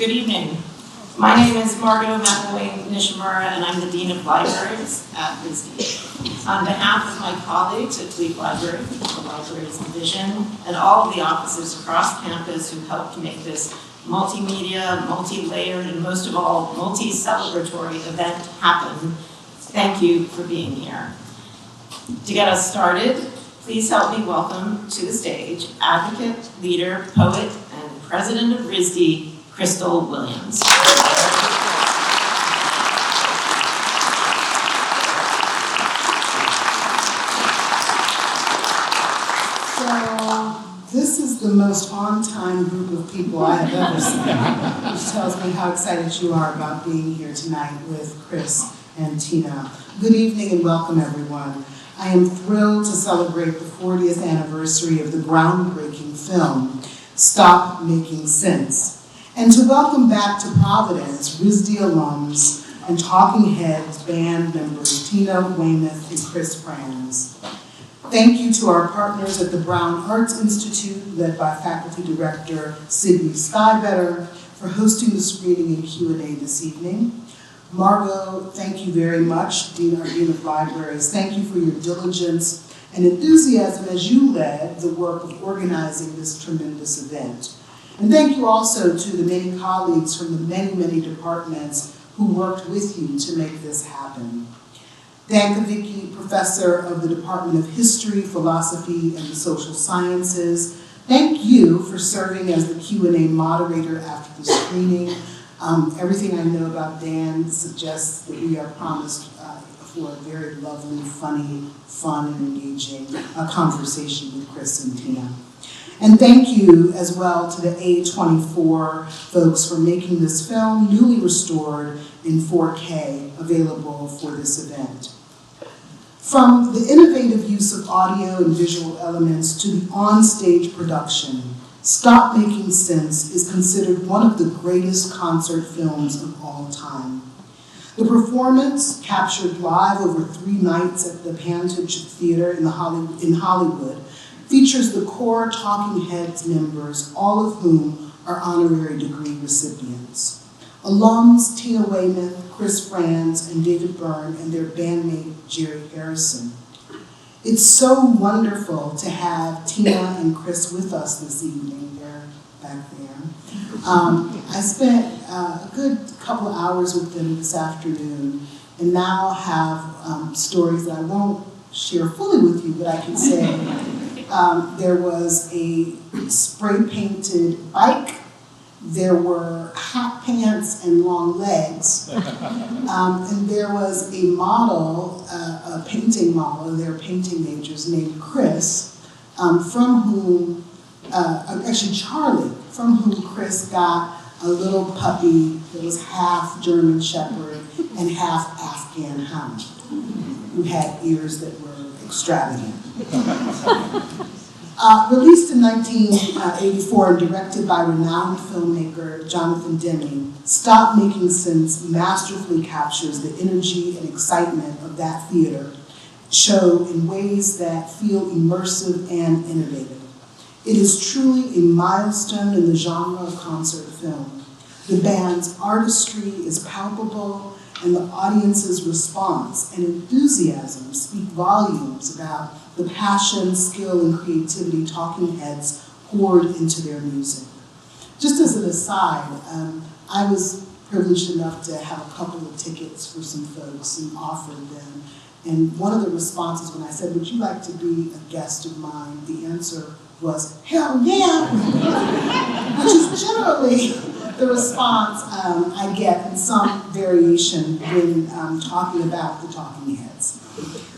Good evening. My name is Margot McElwain-Nishimura, and I'm the Dean of Libraries at RISD. On behalf of my colleagues at Fleet Library, the library's division, and all of the officers across campus who helped make this multimedia, multi-layered, and most of all, multi-celebratory event happen, thank you for being here. To get us started, please help me welcome to the stage advocate, leader, poet, and president of RISD, Crystal Williams. So this is the most on-time group of people I have ever seen, which tells me how excited you are about being here tonight with Chris and Tina. Good evening and welcome, everyone. I am thrilled to celebrate the 40th anniversary of the groundbreaking film, Stop Making Sense, and to welcome back to Providence RISD alums and Talking Heads band members Tina Weymouth and Chris Frantz. Thank you to our partners at the Brown Arts Institute, led by Faculty Director Sydney Skybetter, for hosting the screening and Q&A this evening. Margot, thank you very much, our Dean of Libraries. Thank you for your diligence and enthusiasm as you led the work of organizing this tremendous event. And thank you also to the many colleagues from the many, many departments who worked with you to make this happen. Dan Cavicchi, Professor of the Department of History, Philosophy, and the Social Sciences, thank you for serving as the Q&A moderator after the screening. Everything I know about Dan suggests that we are promised for a very lovely, funny, fun, and engaging conversation with Chris and Tina. And thank you as well to the A24 folks for making this film newly restored in 4K available for this event. From the innovative use of audio and visual elements to the on-stage production, Stop Making Sense is considered one of the greatest concert films of all time. The performance, captured live over 3 nights at the Pantage Theater in Hollywood, features the core Talking Heads members, all of whom are honorary degree recipients. Alums Tina Weymouth, Chris Frantz, and David Byrne, and their bandmate Jerry Harrison. It's so wonderful to have Tina and Chris with us this evening. They're back there. I spent a good couple hours with them this afternoon, and now have stories that I won't share fully with you, but I can say there was a spray-painted bike, there were hot pants and long legs, and there was a model, a painting model, their painting majors named Chris, from whom, actually Charlie, from whom Chris got a little puppy that was half German Shepherd and half Afghan Hound, who had ears that were extravagant. Released in 1984 and directed by renowned filmmaker Jonathan Demme, Stop Making Sense masterfully captures the energy and excitement of that theater show in ways that feel immersive and innovative. It is truly a milestone in the genre of concert film. The band's artistry is palpable, and the audience's response and enthusiasm speak volumes about the passion, skill, and creativity Talking Heads poured into their music. Just as an aside, I was privileged enough to have a couple of tickets for some folks and offered them. And one of the responses when I said, "Would you like to be a guest of mine?" the answer was, "Hell yeah!" Which is generally the response I get in some variation when talking about the Talking Heads.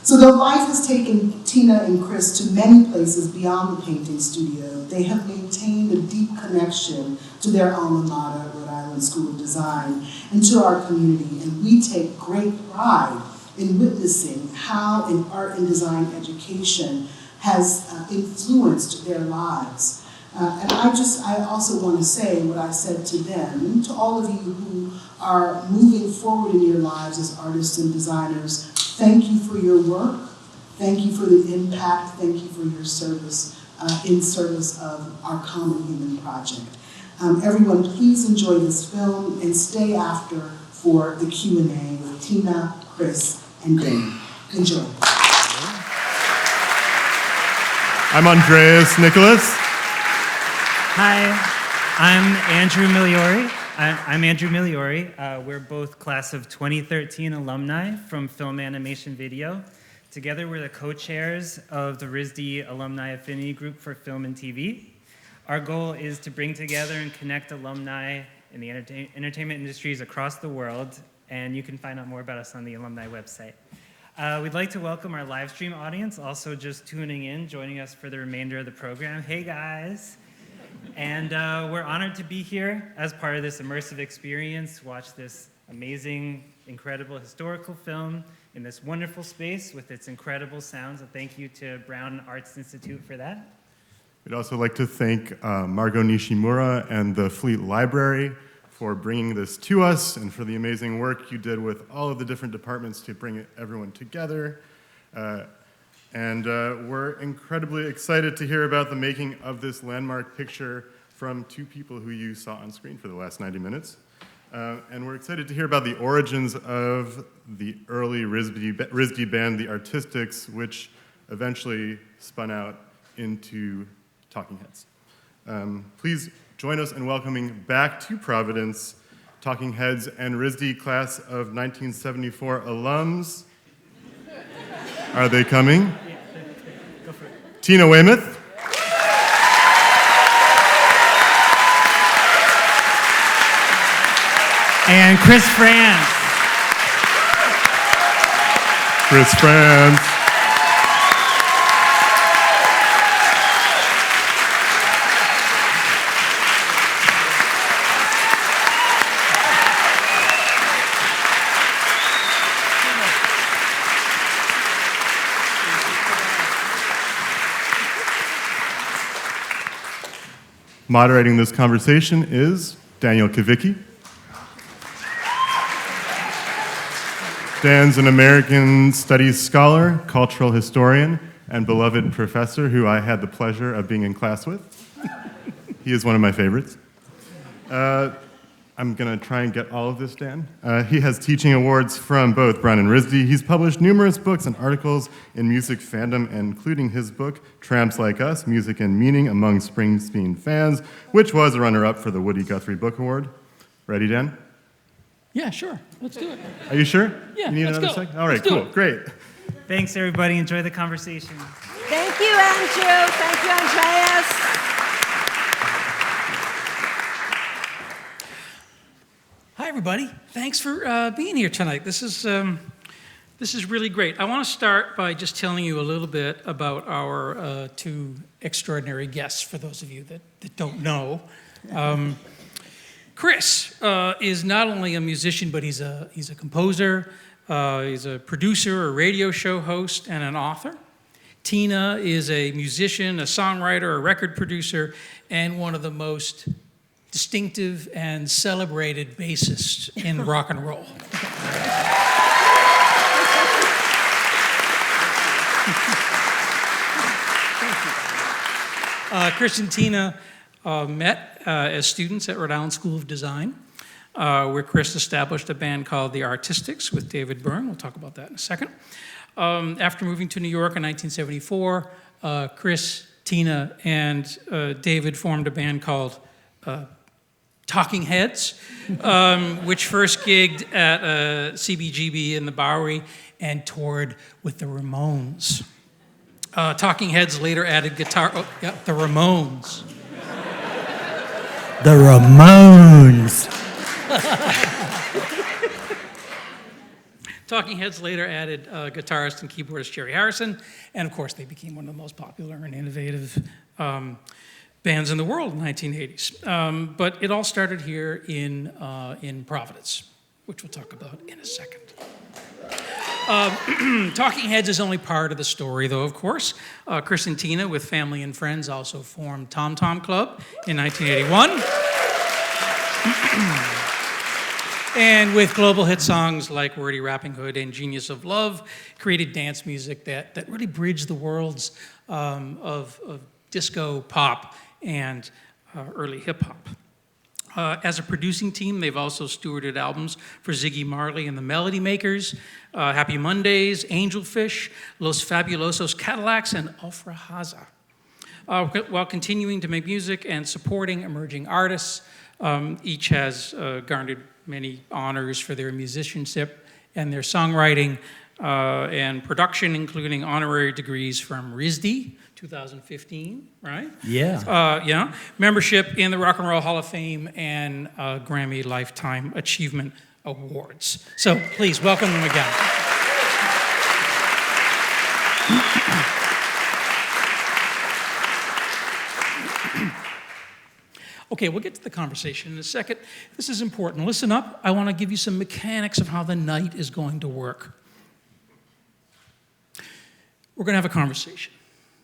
So though life has taken Tina and Chris to many places beyond the painting studio, they have maintained a deep connection to their alma mater, Rhode Island School of Design, and to our community, and we take great pride in witnessing how an art and design education has influenced their lives. And I also want to say what I said to them, and to all of you who are moving forward in your lives as artists and designers. Thank you for your work. Thank you for the impact. Thank you for your service in service of our common human project. Everyone, please enjoy this film and stay after for the Q&A with Tina, Chris, and Dan. Enjoy. I'm Andreas Nicholas. Hi, I'm Andrew Migliori. I'm Andrew Migliori. We're both class of 2013 alumni from Film Animation Video. Together, we're the co-chairs of the RISD Alumni Affinity Group for Film and TV. Our goal is to bring together and connect alumni in the entertainment industries across the world, and you can find out more about us on the alumni website. We'd like to welcome our live stream audience, also just tuning in, joining us for the remainder of the program. Hey guys! And we're honored to be here as part of this immersive experience, watch this amazing, incredible historical film in this wonderful space with its incredible sounds. And thank you to Brown Arts Institute for that. We'd also like to thank Margot Nishimura and the Fleet Library for bringing this to us and for the amazing work you did with all of the different departments to bring everyone together. We're incredibly excited to hear about the making of this landmark picture from two people who you saw on screen for the last 90 minutes. And we're excited to hear about the origins of the early RISD band, the Artistics, which eventually spun out into Talking Heads. Please join us in welcoming back to Providence Talking Heads and RISD class of 1974 alums. Are they coming? Yeah, go for it. Tina Weymouth. And Chris Frantz. Chris Frantz. Moderating this conversation is Daniel Cavicchi. Dan's an American Studies scholar, cultural historian, and beloved professor who I had the pleasure of being in class with. He is one of my favorites. I'm going to try and get all of this, Dan. He has teaching awards from both Brown and RISD. He's published numerous books and articles in music fandom, including his book, Tramps Like Us, Music and Meaning Among Springsteen Fans, which was a runner-up for the Woody Guthrie Book Award. Ready, Dan? Yeah, sure. Let's do it. Are you sure? Yeah, you need let's another go. second? All right, Let's do cool, it. great. Thanks, everybody. Enjoy the conversation. Thank you, Andrew. Thank you, Andreas. Hi, everybody. Thanks for being here tonight. This is really great. I want to start by just telling you a little bit about our two extraordinary guests, for those of you that don't know. Chris is not only a musician, but he's a composer, he's a producer, a radio show host, and an author. Tina is a musician, a songwriter, a record producer, and one of the most distinctive and celebrated bassists in rock and roll. Chris and Tina met as students at Rhode Island School of Design, where Chris established a band called the Artistics with David Byrne. We'll talk about that in a second. After moving to New York in 1974, Chris, Tina, and David formed a band called Talking Heads, which first gigged at CBGB in the Bowery and toured with the Ramones. Talking Heads later added guitar. Oh, yeah, the Ramones. The Ramones. Talking Heads later added guitarist and keyboardist Jerry Harrison, and of course they became one of the most popular and innovative bands in the world in the 1980s. But it all started here in Providence, which we'll talk about in a second. Talking Heads is only part of the story, though, of course. Chris and Tina, with family and friends, also formed Tom Tom Club in 1981. And with global hit songs like Wordy Rapping Hood and Genius of Love, created dance music that really bridged the worlds of disco, pop, and early hip-hop. As a producing team, they've also stewarded albums for Ziggy Marley and the Melody Makers, Happy Mondays, Angelfish, Los Fabulosos Cadillacs, and Alfra Haza. While continuing to make music and supporting emerging artists, each has garnered many honors for their musicianship and their songwriting and production, including honorary degrees from RISD, 2015, right? Yeah. Membership in the Rock and Roll Hall of Fame and Grammy Lifetime Achievement Awards. So please welcome them again. Okay, we'll get to the conversation in a second. This is important. Listen up. I want to give you some mechanics of how the night is going to work. We're going to have a conversation.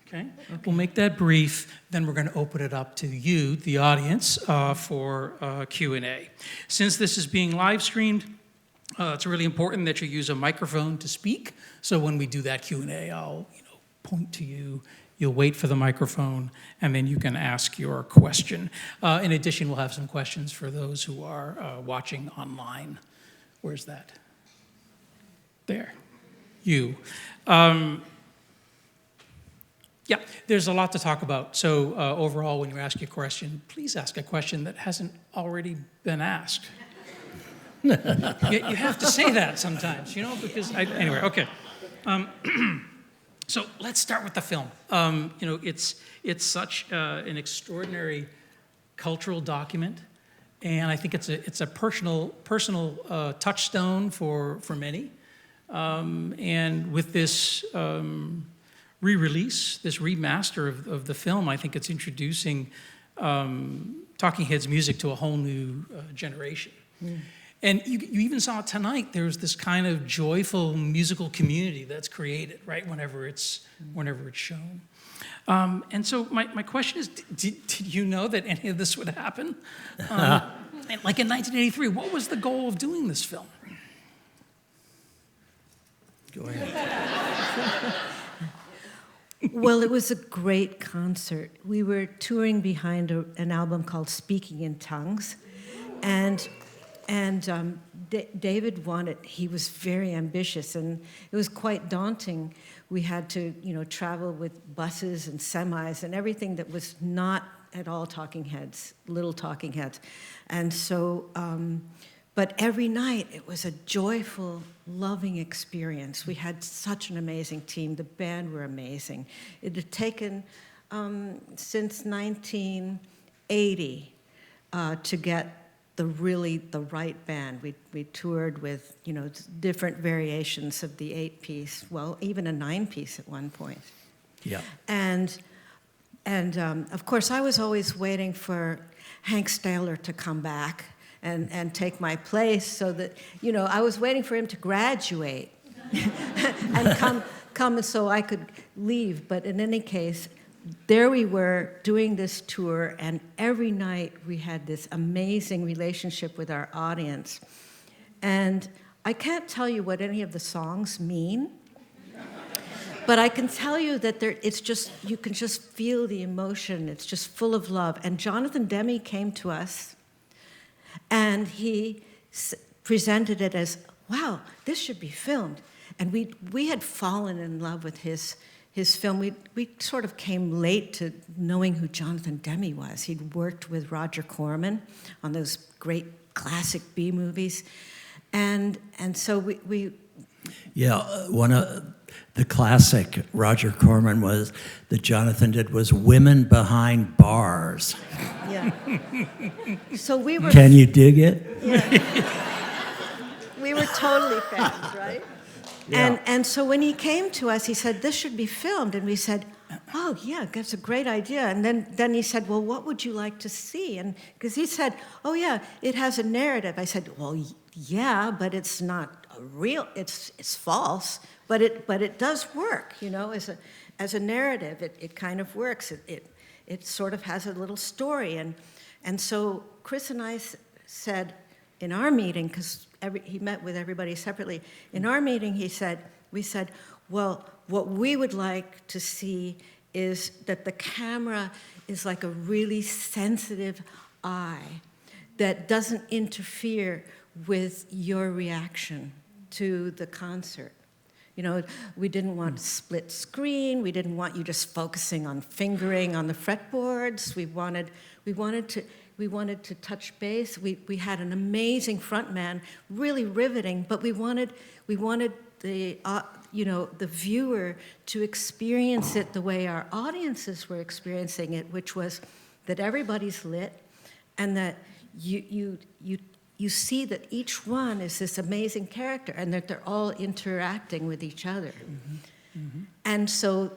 Okay? We'll make that brief, then we're going to open it up to you, the audience, for Q&A. Since this is being live streamed, it's really important that you use a microphone to speak. So when we do that Q&A, I'll point to you. You'll wait for the microphone, and then you can ask your question. In addition, we'll have some questions for those who are watching online. Where's that? There. You. Yeah, there's a lot to talk about. So overall, when you ask a question, please ask a question that hasn't already been asked. You have to say that sometimes, because anyway, okay. So let's start with the film. It's such an extraordinary cultural document, and I think it's a personal touchstone for many. And with this re-release, this remaster of the film, I think it's introducing Talking Heads music to a whole new generation. Mm. And you even saw it tonight. There's this kind of joyful musical community that's created, right, whenever it's shown. And so my question is, did you know that any of this would happen? Like in 1983, what was the goal of doing this film? Go ahead. Well, it was a great concert. We were touring behind an album called Speaking in Tongues, and David he was very ambitious, and it was quite daunting. We had to, travel with buses and semis and everything that was not at all Talking Heads, little Talking Heads. And so, but every night it was a joyful, loving experience. We had such an amazing team. The band were amazing. It had taken since 1980 to get the right band. We toured with, different variations of the 8-piece, well, even a 9-piece at one point. Yeah. And of course, I was always waiting for Hank Staehler to come back and take my place, so that, I was waiting for him to graduate and come so I could leave. But in any case, there we were doing this tour, and every night we had this amazing relationship with our audience. And I can't tell you what any of the songs mean, but I can tell you that you can just feel the emotion. It's just full of love. And Jonathan Demme came to us, and he presented it as, wow, this should be filmed. And we had fallen in love with his film. We sort of came late to knowing who Jonathan Demme was. He'd worked with Roger Corman on those great classic B movies. And so we Yeah, one of the classic Roger Corman that Jonathan did was Women Behind Bars. Yeah. So we were... Can you dig it? Yeah. We were totally fans, right? Yeah. And so when he came to us, he said, this should be filmed. And we said, oh, yeah, that's a great idea. And then he said, well, what would you like to see? And because he said, oh, yeah, it has a narrative. I said, well, yeah, but it's not real. It's false, but it does work, as a narrative. It kind of works. It sort of has a little story. And so Chris and I said in our meeting, because he met with everybody separately. In our meeting, we said, well, what we would like to see is that the camera is like a really sensitive eye that doesn't interfere with your reaction to the concert. You know, we didn't want split screen. We didn't want you just focusing on fingering on the fretboards. We wanted to touch base. We had an amazing frontman, really riveting. But we wanted the the viewer to experience it the way our audiences were experiencing it, which was that everybody's lit, and that you see that each one is this amazing character, and that they're all interacting with each other. Mm-hmm. Mm-hmm. And so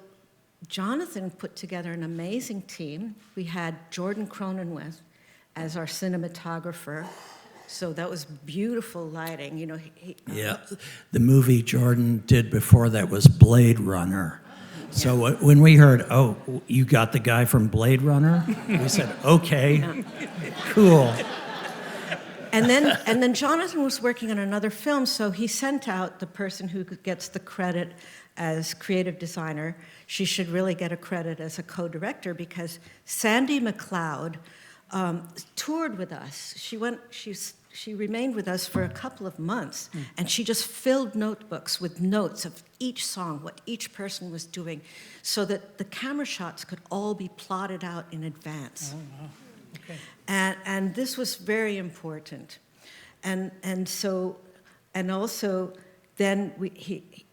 Jonathan put together an amazing team. We had Jordan Cronenweth as our cinematographer. So that was beautiful lighting. You know, yeah, the movie Jordan did before that was Blade Runner. Yeah. So when we heard, oh, you got the guy from Blade Runner, we said, okay, cool. And then Jonathan was working on another film, so he sent out the person who gets the credit as creative designer. She should really get a credit as a co-director, because Sandy McLeod toured with us. She remained with us for a couple of months, and she just filled notebooks with notes of each song, what each person was doing, so that the camera shots could all be plotted out in advance. Oh, wow. Okay. And this was very important. And also then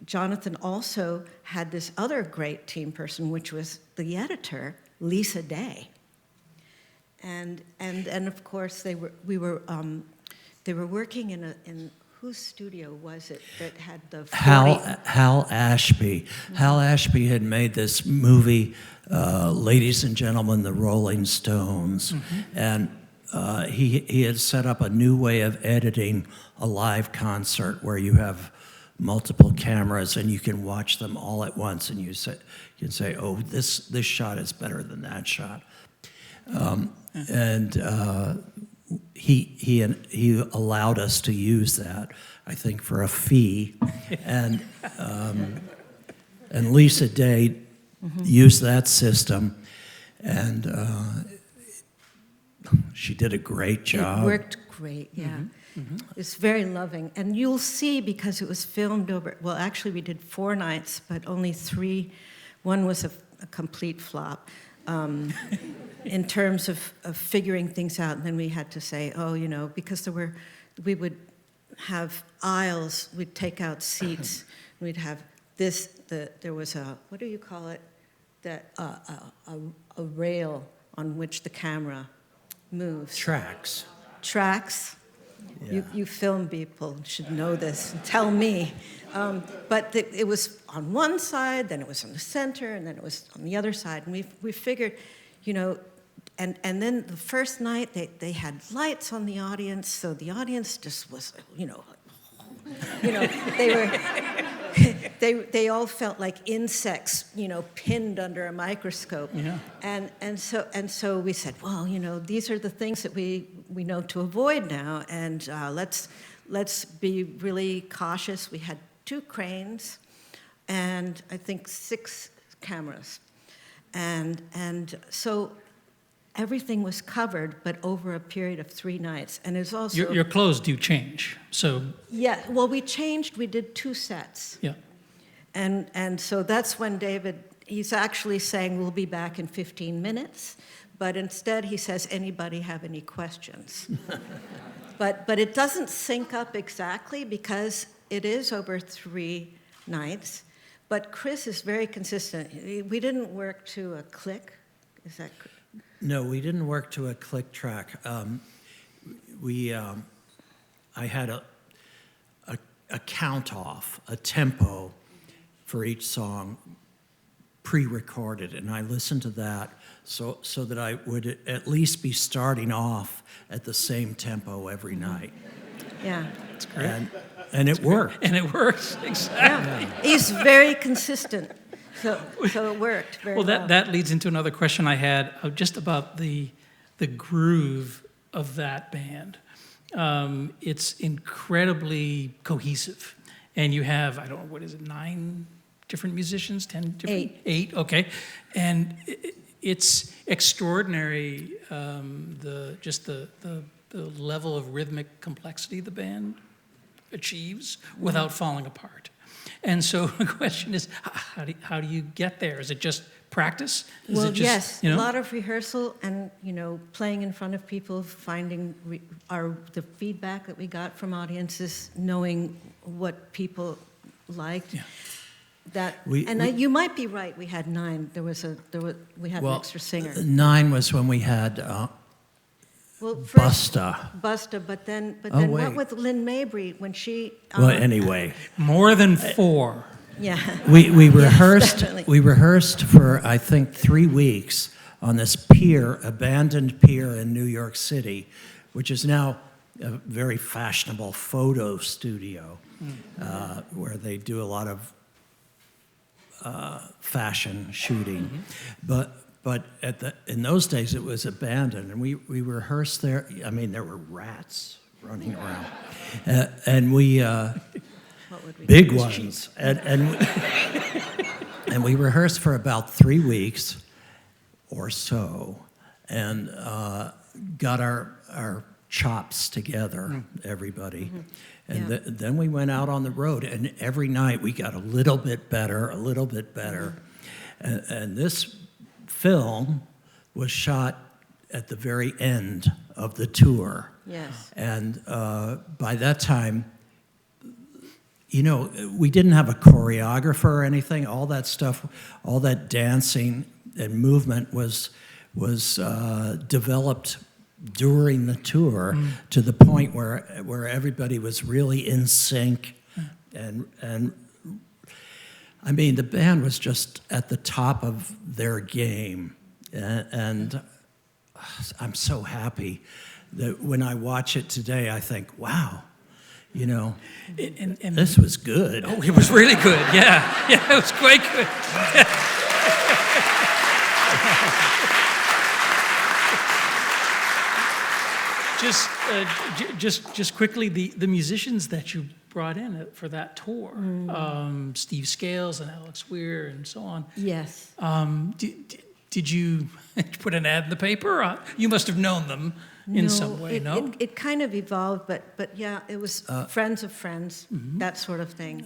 Jonathan also had this other great team person, which was the editor, Lisa Day. And of course they were working in whose studio was it that had the 40? Hal Ashby. Mm-hmm. Hal Ashby had made this movie, Ladies and Gentlemen, the Rolling Stones, mm-hmm. and he had set up a new way of editing a live concert where you have multiple cameras and you can watch them all at once, and you can say, oh, this shot is better than that shot. He allowed us to use that, I think, for a fee, and Lisa Day mm-hmm. used that system, and she did a great job. It worked great, yeah. Mm-hmm. Mm-hmm. It's very loving, and you'll see, because it was filmed over. Well, actually, we did 4 nights, but only 3. One was a complete flop. In terms of figuring things out, and then we had to say, oh, because we would have aisles, we'd take out seats, we'd have there was what do you call it, a rail on which the camera moves. Tracks. Yeah. You film people should know this and tell me. But it was on one side, then it was on the center, and then it was on the other side. And we figured, and then the first night they had lights on the audience, so the audience just was, they all felt like insects, pinned under a microscope. Yeah. And so we said, well, these are the things that we know to avoid now, and let's be really cautious. We had 2 cranes, and I think 6 cameras, and so everything was covered, but over a period of 3 nights, and it's also your clothes do change, so yeah. Well, we changed. We did 2 sets. Yeah, and so that's when he's actually saying we'll be back in 15 minutes, but instead he says, anybody have any questions? But it doesn't sync up exactly because it is over 3 nights. But Chris is very consistent. We didn't work to a click. Is that correct? No, we didn't work to a click track. I had a count off, a tempo for each song pre-recorded, and I listened to that so that I would at least be starting off at the same tempo every night. Yeah, that's great. And it worked. And it works, exactly. Yeah. He's very consistent, so it worked very well. Well, that leads into another question I had just about the groove of that band. It's incredibly cohesive, and you have, I don't know, what is it, 9 different musicians, 10 different? 8, okay. And it's extraordinary, the level of rhythmic complexity the band achieves without falling apart. And so the question is, how do you get there? Is it just practice? Is Well, it just, yes, you know? a lot of rehearsal and, playing in front of people, finding the feedback that we got from audiences, knowing what people liked. Yeah. You might be right. We had 9. We had an extra singer. 9 was when we had Well, first, Busta. but then wait. what with Lynn Mabry when she? Well, anyway, More than 4. Yeah. we rehearsed. definitely. We rehearsed for I think 3 weeks on this pier, abandoned pier in New York City, which is now a very fashionable photo studio, where they do a lot of fashion shooting, but in those days it was abandoned, and we rehearsed there. I mean, there were rats running around, and we What would we big do? ones, and we rehearsed for about 3 weeks or so, and got our chops together, everybody. And Yeah. then we went out on the road, and every night we got a little bit better, a little bit better. And this film was shot at the very end of the tour. Yes. And by that time, we didn't have a choreographer or anything. All that stuff, all that dancing and movement was developed during the tour to the point where everybody was really in sync, and I mean the band was just at the top of their game, and I'm so happy that when I watch it today I think, wow, And this was good. Oh, it was really good. Yeah, it was quite good. Just quickly, the musicians that you brought in for that tour, Steve Scales and Alex Weir and so on. Yes. Did you put an ad in the paper? You must have known them in some way, no? It kind of evolved, but yeah, it was friends of friends, that sort of thing.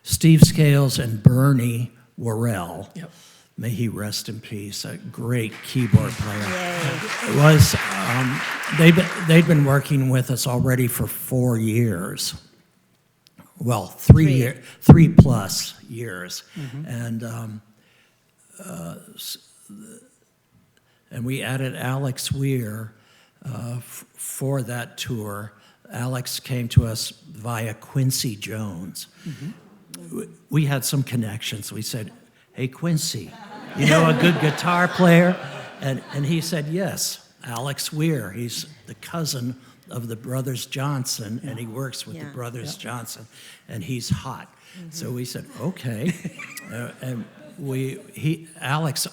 Steve Scales and Bernie Worrell. Yep. May he rest in peace. A great keyboard player. Yay. It was. They'd been working with us already for 4 years. Well, 3 plus years, and we added Alex Weir for that tour. Alex came to us via Quincy Jones. We had some connections. We said, "Hey, Quincy, you know a good guitar player?" And he said, "Yes, Alex Weir. He's the cousin of the Brothers Johnson, and he works with the Brothers Johnson, and he's hot." So we said, "Okay," and Alex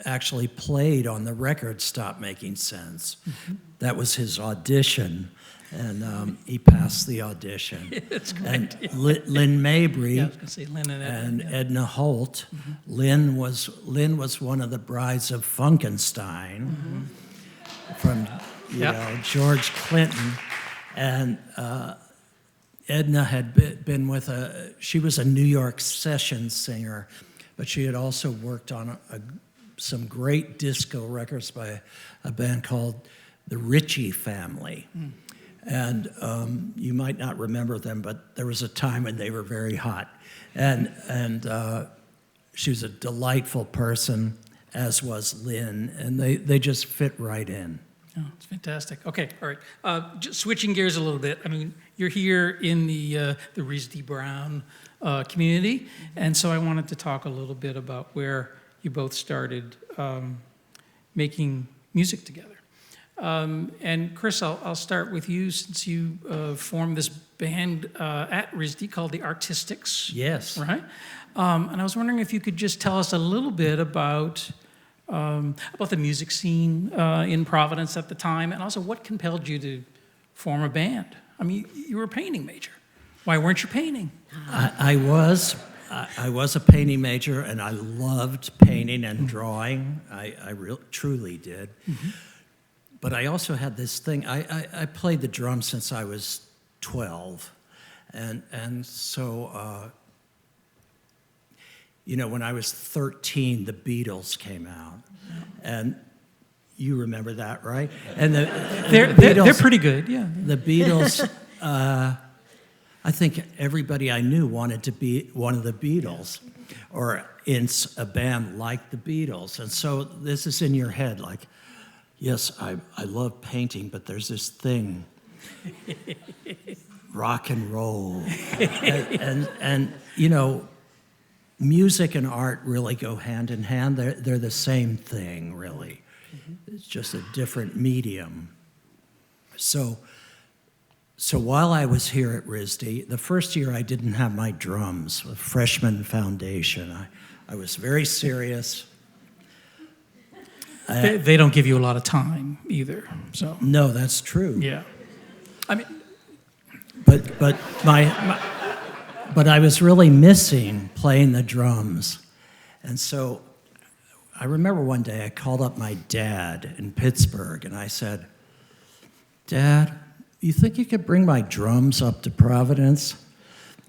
actually played on the record "Stop Making Sense." That was his audition, and he passed the audition. It's great. And Lynn Mabry Yeah, I was going to say Lynn and Edna. Edna Holt. Lynn was one of the brides of Funkenstein from George Clinton, and Edna had been with she was a New York session singer, but she had also worked on some great disco records by a band called the Ritchie Family. And you might not remember them, but there was a time when they were very hot. And she was a delightful person, as was Lynn, and they just fit right in. Oh, it's fantastic. Okay, all right. Just switching gears a little bit. I mean, you're here in the RISD Brown community, and so I wanted to talk a little bit about where you both started making music together. And Chris, I'll start with you, since you formed this band at RISD called the Artistics. Yes. Right? And I was wondering if you could just tell us a little bit about the music scene in Providence at the time, and also what compelled you to form a band. I mean, you were a painting major. Why weren't you painting? I was a painting major, and I loved painting and drawing. I truly did. but I also had this thing. I played the drums since I was 12, and so when I was 13, the Beatles came out, and you remember that, right? And they're pretty good, yeah. The Beatles. I think everybody I knew wanted to be one of the Beatles, or in a band like the Beatles, and so this is in your head, like, yes, I love painting, but there's this thing, rock and roll, and music and art really go hand in hand. They're the same thing, really. It's just a different medium. So while I was here at RISD, the first year I didn't have my drums, a freshman foundation. I was very serious. They don't give you a lot of time either, so. No, that's true. Yeah. I mean, But I was really missing playing the drums. And so I remember one day I called up my dad in Pittsburgh and I said, Dad, you think you could bring my drums up to Providence?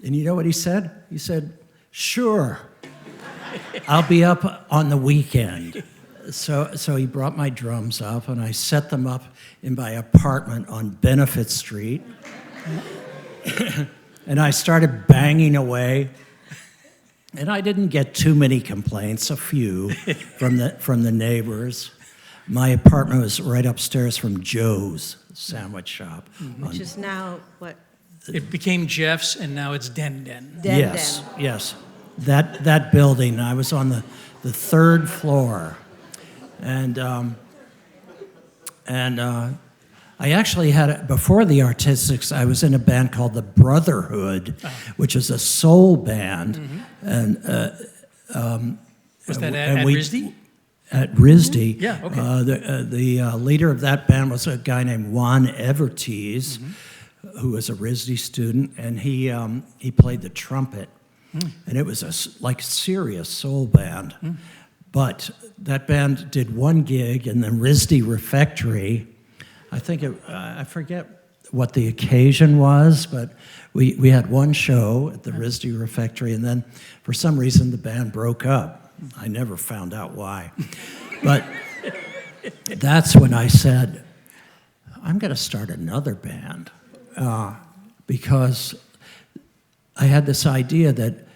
And you know what he said? He said, sure. I'll be up on the weekend. So he brought my drums up and I set them up in my apartment on Benefit Street. And I started banging away. And I didn't get too many complaints, a few, from the neighbors. My apartment was right upstairs from Joe's sandwich shop. Which is now what? it became Jeff's, and now it's Den Den. Yes, yes. That building, I was on the third floor. And I actually had, before the Artistics, I was in a band called the Brotherhood, which is a soul band. And Was that at RISD? At RISD. Yeah, okay. The leader of that band was a guy named Juan Evertese, who was a RISD student, and he played the trumpet. And it was a serious soul band. But that band did one gig in the RISD Refectory. I think I forget what the occasion was, but we had one show at the RISD Refectory, and then for some reason the band broke up. I never found out why. But that's when I said, I'm going to start another band, because I had this idea that,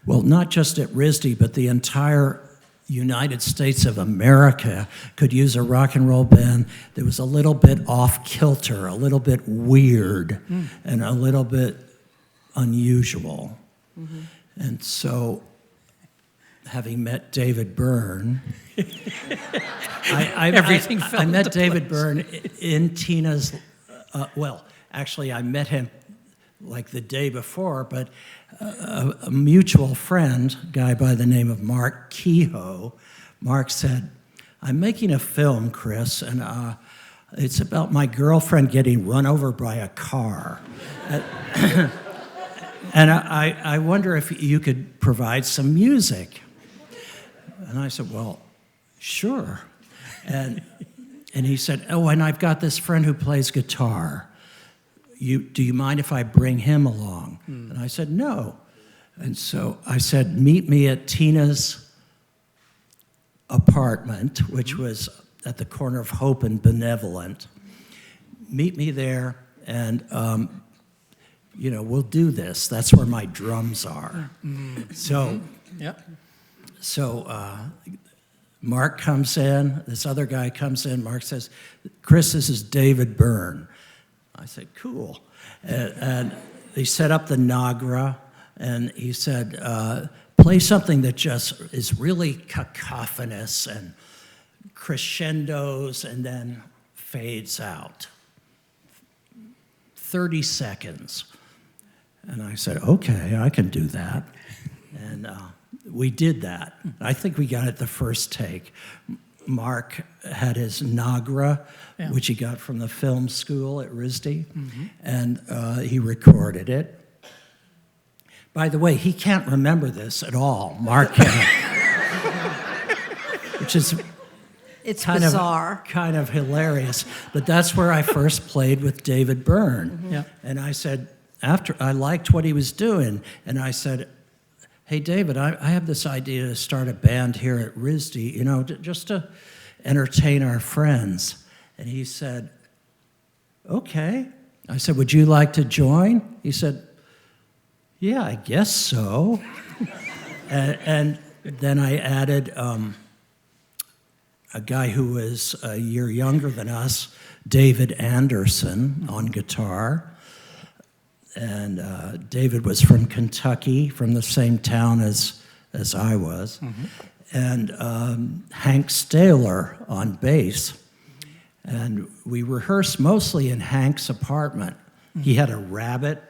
well, not just at RISD, but the entire United States of America could use a rock and roll band that was a little bit off kilter, a little bit weird, and a little bit unusual. And so, having met David Byrne, I met David Byrne in Tina's, well, actually I met him like the day before, but a mutual friend, a guy by the name of Mark Kehoe, Mark said, I'm making a film, Chris, and it's about my girlfriend getting run over by a car. And I wonder if you could provide some music. And I said, well, sure. And he said, oh, and I've got this friend who plays guitar. Do you mind if I bring him along? And I said, no. And so I said, meet me at Tina's apartment, which was at the corner of Hope and Benevolent. Meet me there, and we'll do this. That's where my drums are. So, so Mark comes in, this other guy comes in, Mark says, Chris, this is David Byrne. I said, cool. And he set up the Nagra, and he said, play something that just is really cacophonous and crescendos and then fades out. 30 seconds. And I said, okay, I can do that. And we did that. I think we got it the first take. Mark had his Nagra, which he got from the film school at RISD, and he recorded it. By the way, he can't remember this at all. Mark can't. It's kind bizarre. kind of hilarious. But that's where I first played with David Byrne. Yeah. And I said, after I liked what he was doing, and I said, hey, David, I have this idea to start a band here at RISD, you know, just to entertain our friends. And he said, okay. I said, would you like to join? He said, yeah, I guess so. and then I added a guy who was a year younger than us, David Anderson, on guitar. And David was from Kentucky, from the same town as I was. Mm-hmm. And Hank Staler on bass. And we rehearsed mostly in Hank's apartment. Mm-hmm. He had a rabbit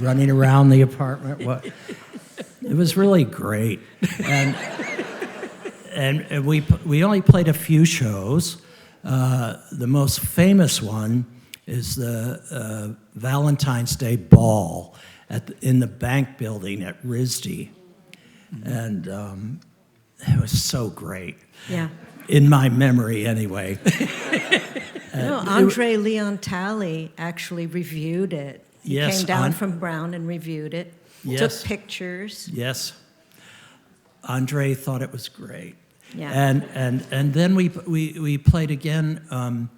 running around the apartment. It was really great. And we only played a few shows. The most famous one is the Valentine's Day Ball in the bank building at RISD. Mm-hmm. And it was so great. Yeah. In my memory, anyway. No, Andre Leon Talley actually reviewed it. He Yes, came down from Brown and reviewed it. Yes. Took pictures. Yes. Andre thought it was great. Yeah. And then we played again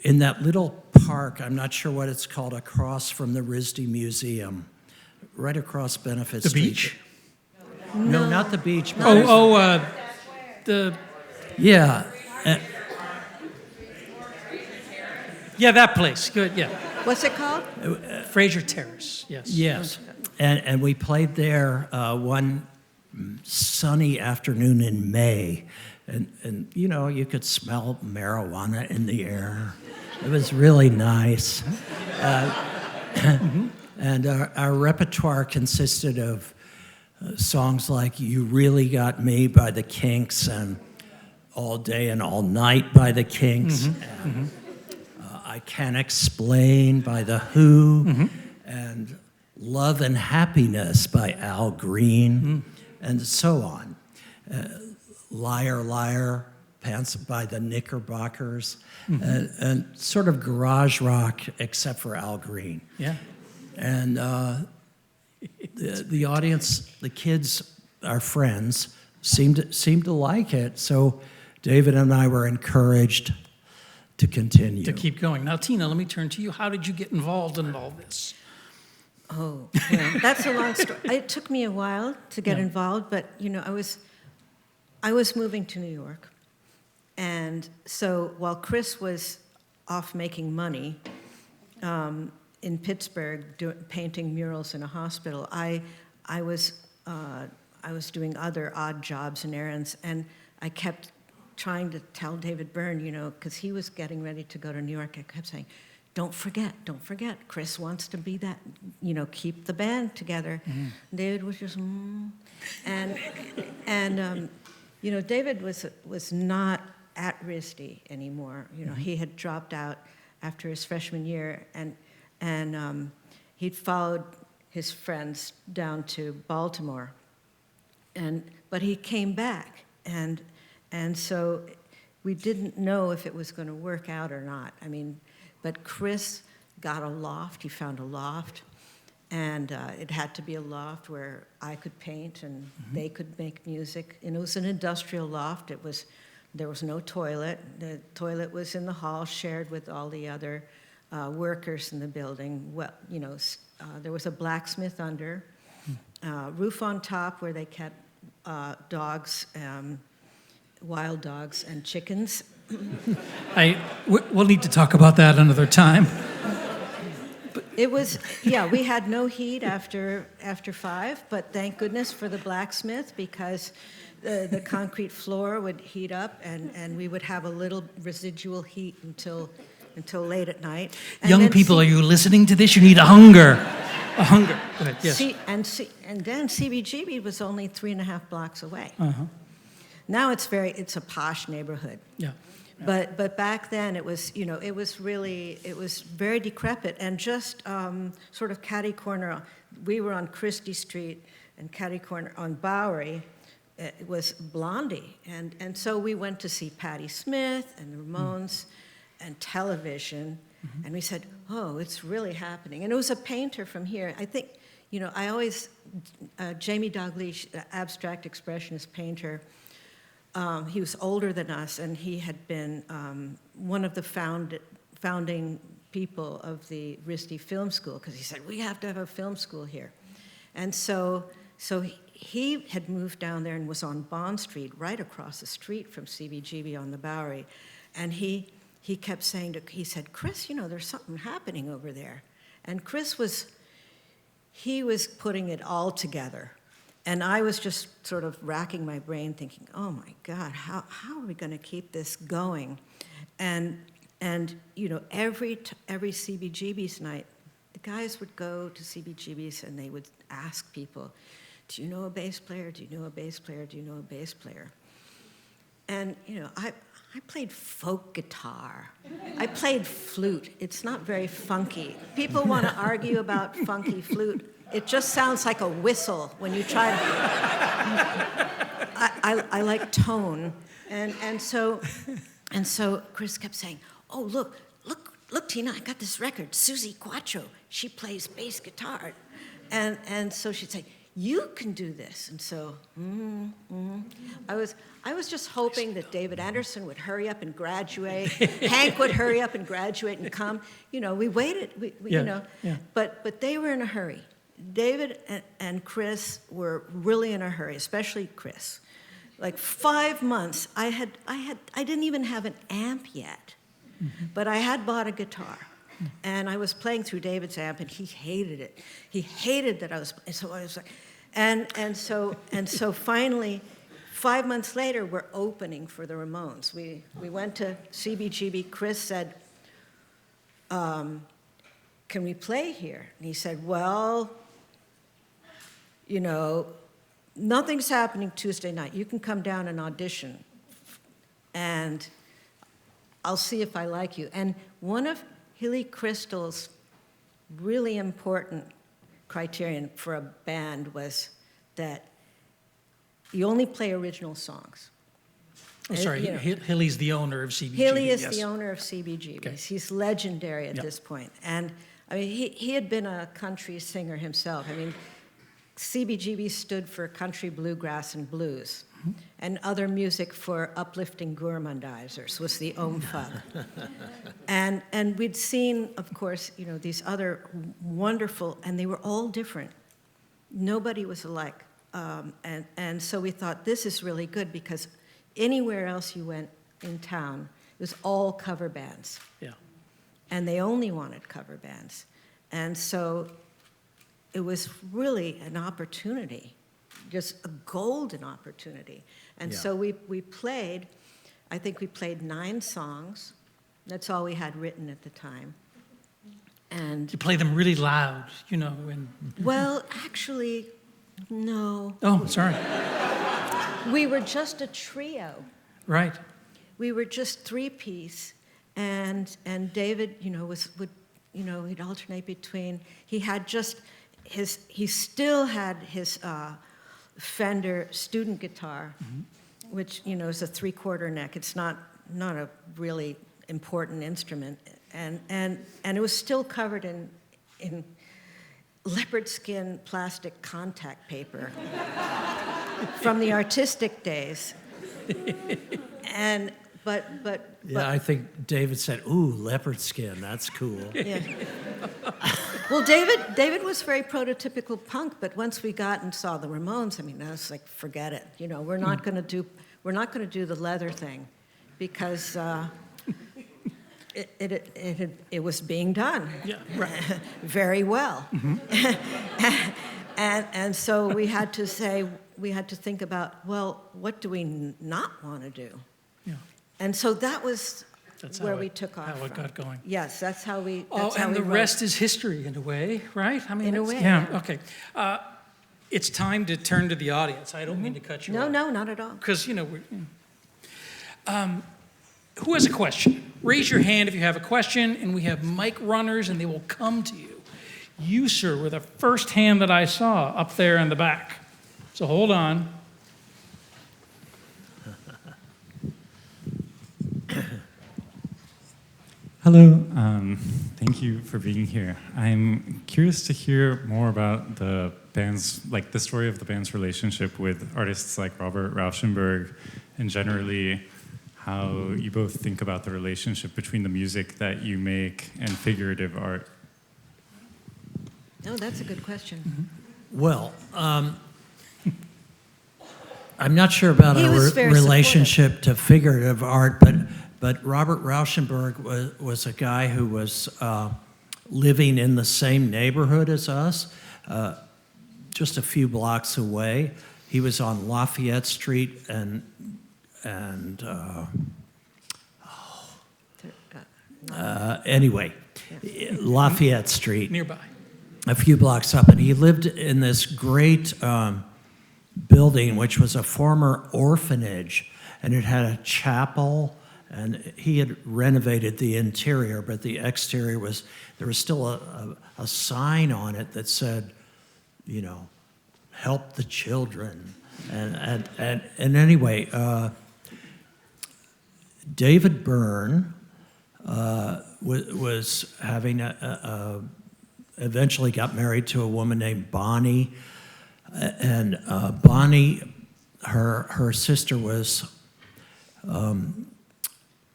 in that little park, I'm not sure what it's called, across from the RISD Museum, right across Benefit The Street. beach? No, not the beach. Yeah. Yeah, that place. Good, yeah. What's it called? Fraser Terrace, yes. Yes. And we played there one sunny afternoon in May. And you know, you could smell marijuana in the air. It was really nice. And our repertoire consisted of songs like You Really Got Me by the Kinks and All Day and All Night by the Kinks. Mm-hmm. And, I Can't Explain by The Who. Mm-hmm. And Love and Happiness by Al Green. And so on. Liar, Liar, Pants by the Knickerbockers, and sort of garage rock, except for Al Green. Yeah. And the audience, the kids, our friends, seemed to like it. So David and I were encouraged to continue. To keep going. Now, Tina, let me turn to you. How did you get involved in all this? Oh, well, that's a long story. It took me a while to get involved, but you know, I was moving to New York, and so while Chris was off making money in Pittsburgh, painting murals in a hospital, I was doing other odd jobs and errands, and I kept trying to tell David Byrne, you know, because he was getting ready to go to New York. I kept saying, don't forget, Chris wants to be that, you know, keep the band together. Mm-hmm. David was just, and you know, David was not at RISD anymore. You know, he had dropped out after his freshman year, and he'd followed his friends down to Baltimore, but he came back, and so we didn't know if it was going to work out or not. I mean. But Chris got a loft, he found a loft, and it had to be a loft where I could paint and they could make music. And it was an industrial loft. There was no toilet. The toilet was in the hall, shared with all the other workers in the building. Well, you know, there was a blacksmith under, roof on top where they kept dogs, wild dogs and chickens. We'll need to talk about that another time. It was, we had no heat after 5, but thank goodness for the blacksmith, because the concrete floor would heat up and we would have a little residual heat until late at night. And Young then people, are you listening to this? You need a hunger. A hunger. Go ahead, yes. And then CBGB was only 3.5 blocks away. Uh-huh. Now it's a posh neighborhood. Yeah. But back then it was very decrepit, and just sort of catty corner. We were on Christie Street and catty corner on Bowery it was Blondie. And so we went to see Patti Smith and the Ramones and television, and we said, oh, it's really happening. And it was a painter from here. I think, I always, Jamie Dalglish, abstract expressionist painter, he was older than us, and he had been one of the founding people of the RISD Film School, because he said, we have to have a film school here. And so he had moved down there and was on Bond Street, right across the street from CBGB on the Bowery. And he kept saying, he said, Chris, there's something happening over there. And Chris was putting it all together. And I was just sort of racking my brain thinking, oh my God, how are we going to keep this going? And every CBGB's night, the guys would go to CBGB's and they would ask people, do you know a bass player? Do you know a bass player? Do you know a bass player? And, I played folk guitar. I played flute. It's not very funky. People want to argue about funky flute. It just sounds like a whistle when you try to. I like tone. And so Chris kept saying, oh, look, Tina, I got this record, Susie Quattro. She plays bass guitar. And so she'd say, you can do this. And so, I was just hoping that David Anderson would hurry up and graduate. Hank would hurry up and graduate and come. We waited, but they were in a hurry. David and Chris were really in a hurry, especially Chris. Like 5 months, I didn't even have an amp yet, but I had bought a guitar. And I was playing through David's amp, and he hated it. He hated that I was like, and so finally, 5 months later, we're opening for the Ramones. We went to CBGB. Chris said, "Can we play here?" And he said, "Well, nothing's happening Tuesday night. You can come down and audition, and I'll see if I like you." And one of Hilly Crystal's really important criterion for a band was that you only play original songs. Oh, sorry, Hilly's the owner of CBGB. Hilly is yes. the owner of CBGB. Okay. He's legendary at this point. And I mean, he had been a country singer himself. I mean, CBGB stood for country, bluegrass, and blues. And other music for uplifting gourmandizers was the OMFUG. And we'd seen, of course, these other wonderful, and they were all different. Nobody was alike. And so we thought, this is really good, because anywhere else you went in town, it was all cover bands. Yeah. And they only wanted cover bands. And so it was really an opportunity, just a golden opportunity. And so we played, I think we played 9 songs. That's all we had written at the time. And You play them really loud, and... well, actually, no. Oh, sorry. We were just a trio. Right. We were just 3-piece, and David, he'd alternate between. He had just he still had his Fender student guitar, which is a 3/4 neck. It's not a really important instrument, and it was still covered in leopard skin plastic contact paper from the artistic days. But I think David said, "Ooh, leopard skin, that's cool." yeah. Well, David was very prototypical punk, but once we got and saw the Ramones, I mean, I was like, forget it. We're not going to do the leather thing, because it was being done. Yeah, right. Very well. and so we had to think about, well, what do we not want to do? Yeah. And so that's where how we it- took off how it from. got going. Yes, that's how we. Oh, That's how and we the wrote. rest is history in a way, right? I mean, In a it's- way, Yeah, yeah. okay. It's time to turn to the audience. I don't mean to cut you No, off. no, not at all. Because, who has a question? Raise your hand if you have a question, and we have mic runners, and they will come to you. You, sir, were the first hand that I saw up there in the back. So hold on. Hello, thank you for being here. I'm curious to hear more about the band's, like the story of the band's relationship with artists like Robert Rauschenberg, and generally how you both think about the relationship between the music that you make and figurative art. Oh, that's a good question. Well, I'm not sure about He a was very relationship to figurative art, but Robert Rauschenberg was a guy who was living in the same neighborhood as us, just a few blocks away. He was on Lafayette Street anyway, Lafayette Street. Nearby. A few blocks up, and he lived in this great building, which was a former orphanage, and it had a chapel, and he had renovated the interior, but the exterior there was still a sign on it that said, you know, help the children. And anyway, David Byrne was having eventually got married to a woman named Bonnie, and Bonnie, her sister was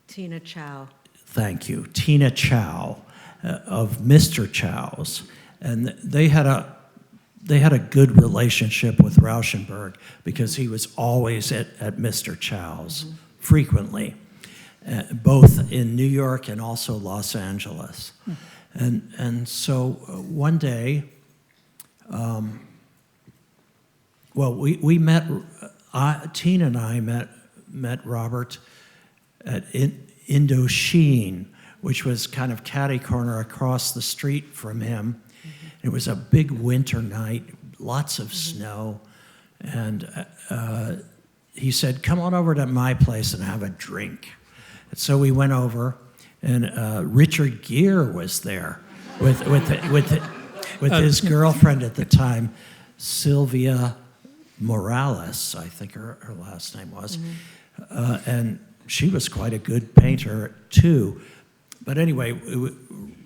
Tina Chow. Thank you, Tina Chow of Mr. Chow's, and they had a good relationship with Rauschenberg because he was always at Mr. Chow's frequently, both in New York and also Los Angeles. And so one day, we met, Tina and I met Robert at Indochine, which was kind of catty corner across the street from him. It was a big winter night, lots of snow, and he said, "Come on over to my place and have a drink." And so we went over, and Richard Gere was there with his girlfriend at the time, Sylvia Morales, I think her last name was, and she was quite a good painter too. But anyway,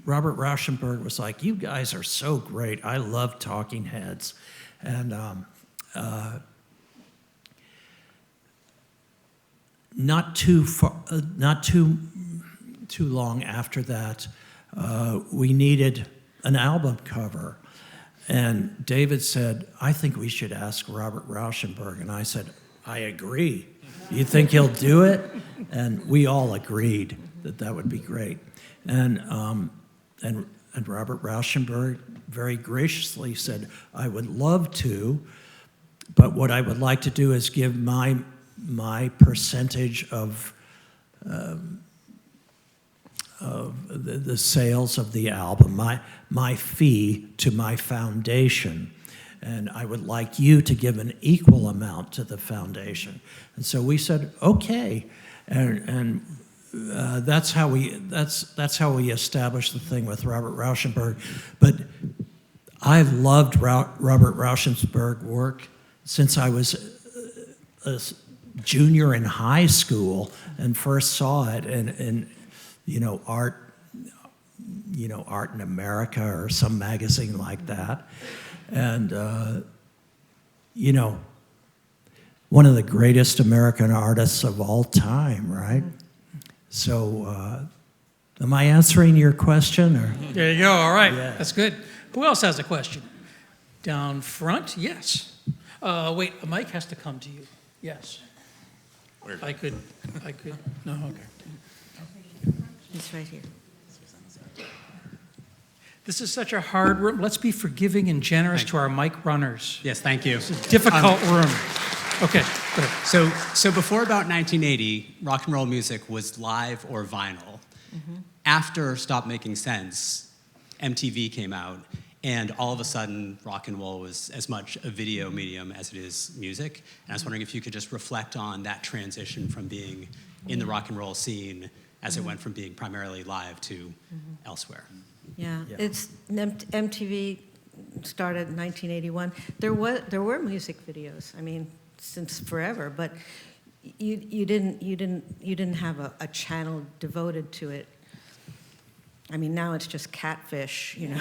Robert Rauschenberg was like, "You guys are so great. I love Talking Heads," and not too long after that, we needed an album cover. And David said, "I think we should ask Robert Rauschenberg." And I said, "I agree. You think he'll do it?" And we all agreed that would be great. And Robert Rauschenberg very graciously said, "I would love to, but what I would like to do is give my percentage of the sales of the album, my fee to my foundation. And I would like you to give an equal amount to the foundation." And so we said, "Okay." And that's how we established the thing with Robert Rauschenberg. But I've loved Robert Rauschenberg work since I was a junior in high school and first saw it in Art in America or some magazine like that. And one of the greatest American artists of all time, right? So, am I answering your question? Or? There you go. All right. Yeah. That's good. Who else has a question? Down front? Yes. Wait, a mic has to come to you. Yes. I could. No, okay. He's right here. This is such a hard room. Let's be forgiving and generous to our mic runners. Yes, thank you. It's a difficult room. Okay, go ahead. So before about 1980, rock and roll music was live or vinyl. After Stop Making Sense, MTV came out, and all of a sudden, rock and roll was as much a video medium as it is music. And I was wondering if you could just reflect on that transition from being in the rock and roll scene as it went from being primarily live to elsewhere. Yeah, it's MTV started in 1981. There were music videos. I mean, since forever, but you didn't have a channel devoted to it. I mean, now it's just catfish, you know.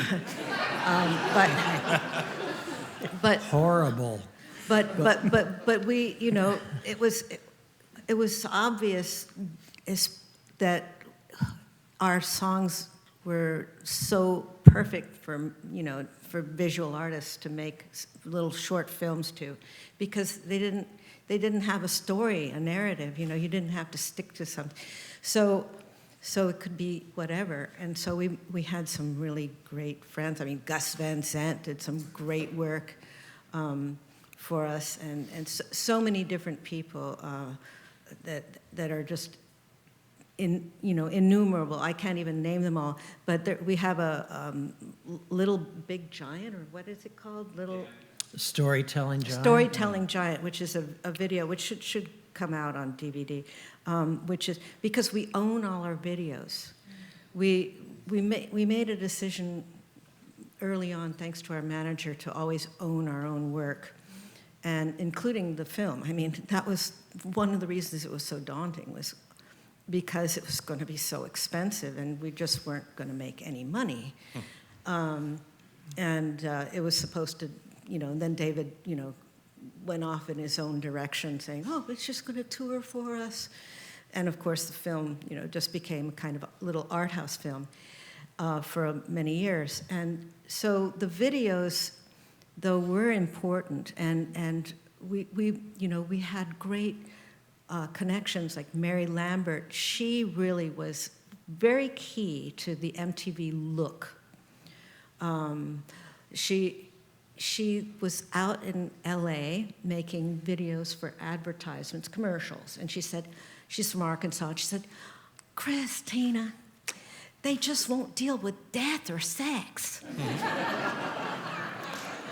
But Horrible. but we, you know, it was obvious that our songs were so perfect for, you know, for visual artists to make little short films to, because they didn't have a story, a narrative, you know, you didn't have to stick to something. So it could be whatever. And so we had some really great friends. I mean, Gus Van Sant did some great work for us, and so many different people that are just innumerable. I can't even name them all. But we have a Little Big Giant, or what is it called? Little Storytelling Giant. Storytelling Giant, which is a video which should come out on DVD, which is because we own all our videos. We made a decision early on, thanks to our manager, to always own our own work, and including the film. I mean, that was one of the reasons it was so daunting, was because it was going to be so expensive, and we just weren't going to make any money. It was supposed to, you know, and then David, you know, went off in his own direction saying, oh, it's just going to tour for us. And of course the film, you know, just became kind of a little art house film for many years. And so the videos, though, were important, and we you know, we had great connections, like Mary Lambert. She really was very key to the MTV look. She was out in LA making videos for advertisements, commercials, and she said, she's from Arkansas, and she said, Chris, Tina, they just won't deal with death or sex.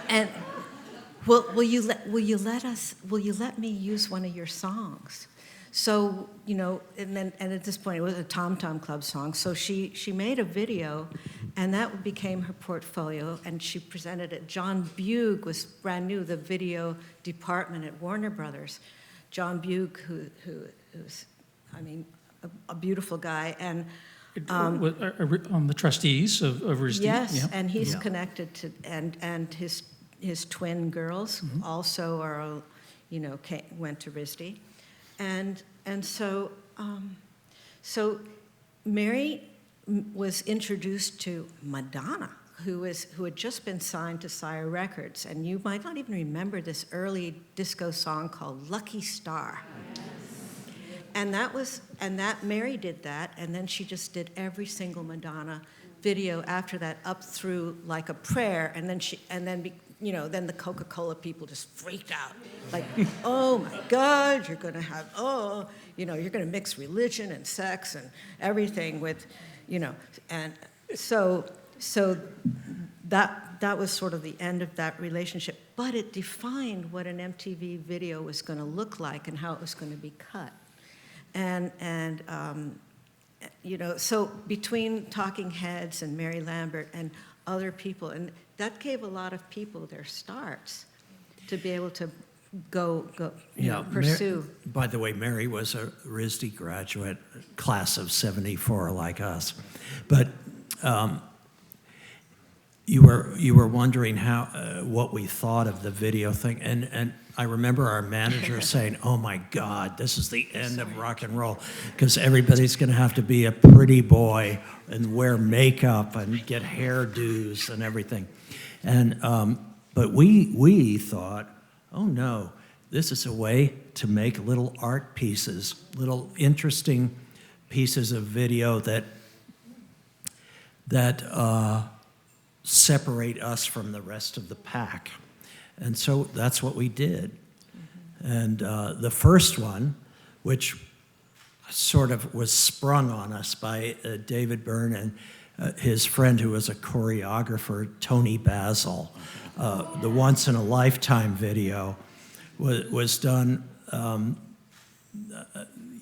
And will you let me use one of your songs? So, you know, and at this point it was a Tom Tom Club song. So she made a video, and that became her portfolio, and she presented it. John Bugh was brand new, the video department at Warner Brothers. John Bugh, who's, I mean, a beautiful guy, and on the trustees of RISD. yes, yeah. and he's connected to, and his twin girls also are, you know, went to RISD. And so Mary was introduced to Madonna, who had just been signed to Sire Records, and you might not even remember this early disco song called Lucky Star. And that Mary did that, and then she just did every single Madonna video after that up through Like a Prayer, and then you know, then the Coca-Cola people just freaked out. Like, oh my God, you're gonna have, you know, you're gonna mix religion and sex and everything with, you know, and so that was sort of the end of that relationship. But it defined what an MTV video was gonna look like and how it was gonna be cut. And you know, so between Talking Heads and Mary Lambert and other people, and that gave a lot of people their starts to be able to go you know, pursue. By the way, Mary was a RISD graduate, class of 74 like us. But you were wondering how what we thought of the video thing, and I remember our manager saying, "Oh my God, this is the end of rock and roll, because everybody's going to have to be a pretty boy and wear makeup and get hairdos and everything." And but we thought, "Oh no, this is a way to make little art pieces, little interesting pieces of video that separate us from the rest of the pack." And so that's what we did. And the first one, which sort of was sprung on us by David Byrne and his friend who was a choreographer, Tony Basil, the Once in a Lifetime video was done,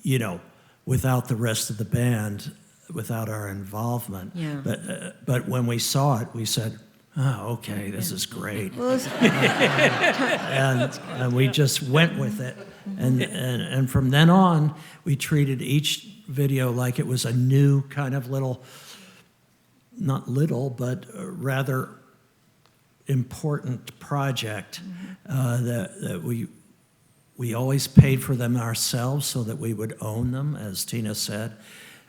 you know, without the rest of the band, without our involvement. Yeah. But when we saw it, we said, "Oh, okay, this is great." Well, and we just went with it. And from then on, we treated each video like it was a new kind of little not little, but rather important project that we always paid for them ourselves so that we would own them, as Tina said.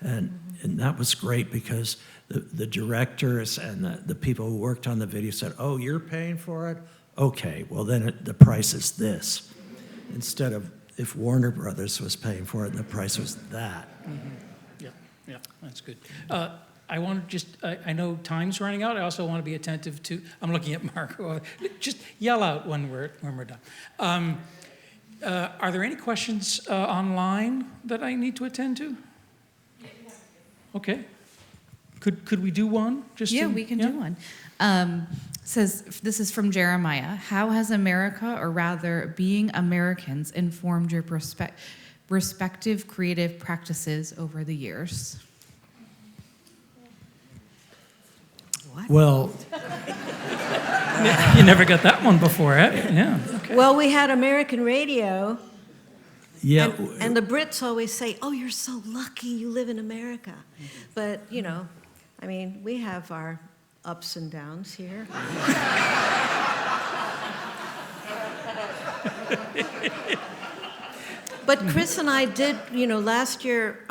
And that was great because the directors and the people who worked on the video said, oh, you're paying for it? Okay, well then the price is this. Instead of if Warner Brothers was paying for it and the price was that. Yeah, that's good. I want to just, I know time's running out. I also want to be attentive to, I'm looking at Marco. Just yell out when we're done. Are there any questions online that I need to attend to? Okay. Could we do one? Yeah, we can do one. Says, this is from Jeremiah. How has America, or rather being Americans, informed your respective creative practices over the years? What? Well, You never got that one before, eh? Yeah. Okay. Well, we had American radio, yeah. and the Brits always say, oh, you're so lucky you live in America. But, you know, I mean, we have our ups and downs here. But Chris and I did, you know, last year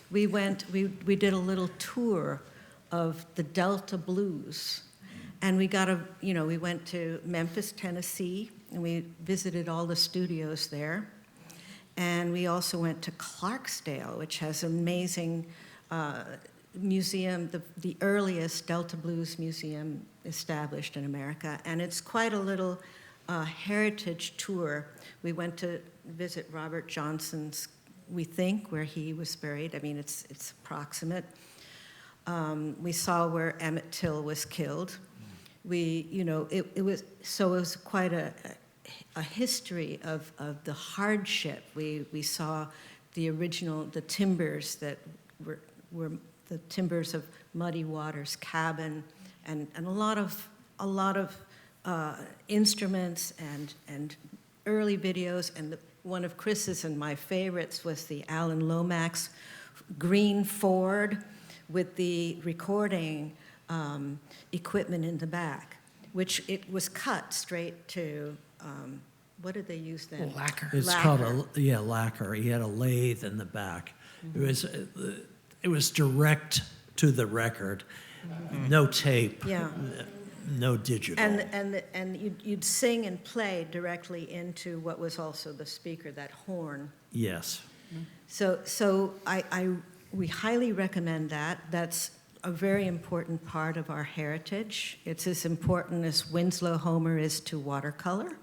we did a little tour of the Delta Blues. And we went to Memphis, Tennessee, and we visited all the studios there. And we also went to Clarksdale, which has an amazing museum, the earliest Delta Blues museum established in America. And it's quite a little heritage tour. We went to visit Robert Johnson's, we think, where he was buried. I mean, it's approximate. We saw where Emmett Till was killed. It was quite a history of the hardship. We saw the timbers that were the timbers of Muddy Waters' cabin, and a lot of instruments and early videos. And one of Chris's and my favorites was the Alan Lomax green Ford with the recording equipment in the back, which it was cut straight to, what did they use then? Lacquer. It's Lacquer. called lacquer. He had a lathe in the back. It was direct to the record, no tape, Yeah. no digital. And you'd sing and play directly into what was also the speaker, that horn. Yes. So we highly recommend that. That's a very important part of our heritage. It's as important as Winslow Homer is to watercolor.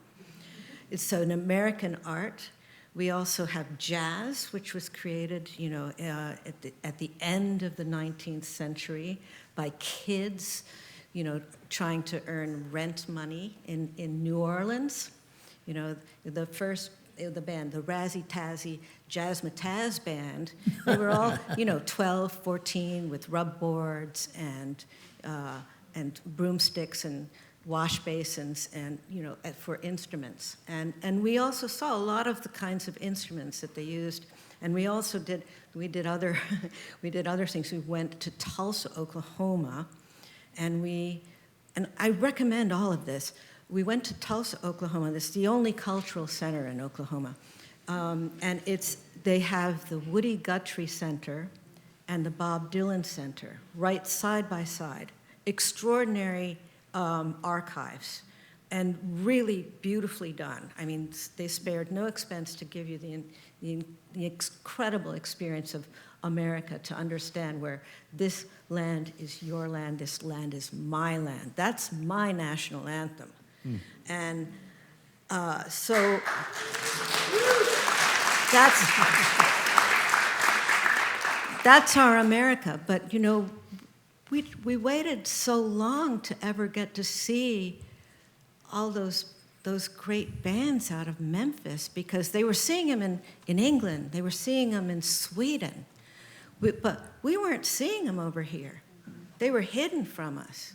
It's an American art. We also have jazz, which was created, at the end of the 19th century by kids, trying to earn rent money in New Orleans. The band, the Razzie Tazzie Jazzmatazz Band, we were all, 12, 14 with rub boards and broomsticks and wash basins and, for instruments. And we also saw a lot of the kinds of instruments that they used. And we also did other things. We went to Tulsa, Oklahoma, and I recommend all of this. We went to Tulsa, Oklahoma. This is the only cultural center in Oklahoma. And they have the Woody Guthrie Center and the Bob Dylan Center right side by side. Extraordinary archives and really beautifully done. I mean, they spared no expense to give you the incredible experience of America, to understand where this land is your land, this land is my land. That's my national anthem. And so that's our America. But we waited so long to ever get to see all those great bands out of Memphis, because they were seeing them in England, they were seeing them in Sweden, but we weren't seeing them over here. They were hidden from us.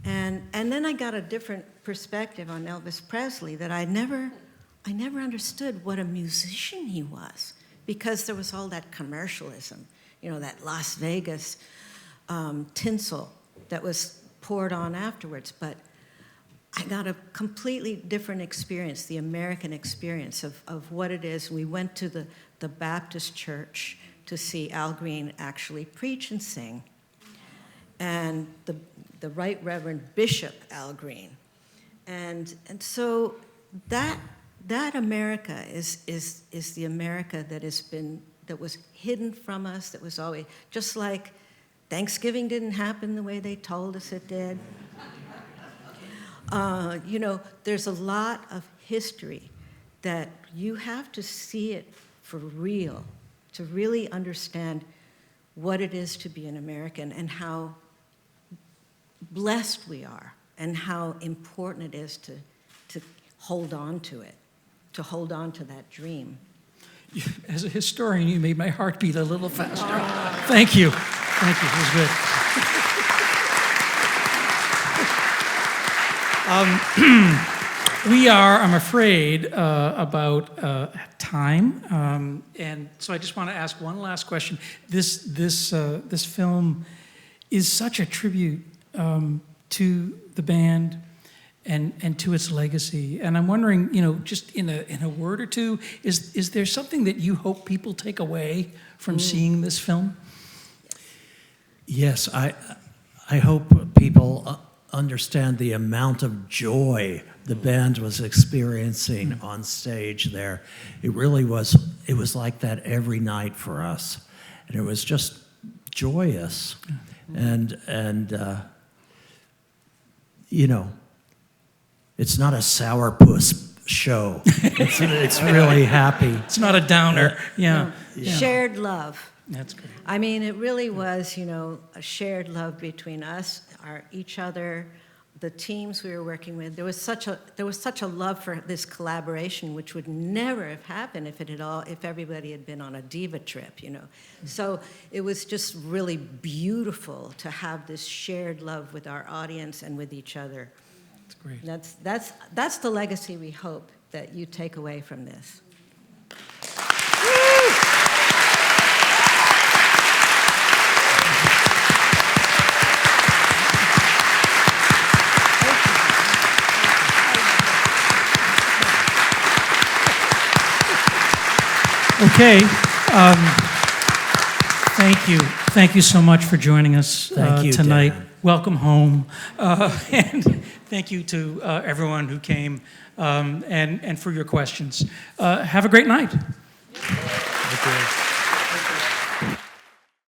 And then I got a different perspective on Elvis Presley, that I never understood what a musician he was, because there was all that commercialism, that Las Vegas tinsel that was poured on afterwards, but I got a completely different experience, the American experience of what it is. We went to the Baptist church to see Al Green actually preach and sing, and the Right Reverend Bishop Al Green. And so that America is the America that was hidden from us, that was always, just like Thanksgiving didn't happen the way they told us it did. There's a lot of history that you have to see it for real to really understand what it is to be an American and how blessed we are and how important it is to hold on to it, to hold on to that dream. As a historian, you made my heart beat a little faster. Thank you. Thank you. It was good. We are, I'm afraid, about time, and so I just want to ask one last question. This film is such a tribute to the band and to its legacy, and I'm wondering, just in a word or two, is there something that you hope people take away from seeing this film? Yes, I hope people understand the amount of joy the band was experiencing on stage there. It really was, it was like that every night for us. And it was just joyous. And it's not a sourpuss show. It's really happy. It's not a downer. Yeah. Shared love. That's great. I mean, it really was, a shared love between us, each other, the teams we were working with. There was such a love for this collaboration, which would never have happened if everybody had been on a diva trip, So it was just really beautiful to have this shared love with our audience and with each other. That's great. That's the legacy we hope that you take away from this. Okay. Thank you. Thank you so much for joining us tonight. Dan. Welcome home. And thank you to everyone who came and for your questions. Have a great night. Thank you.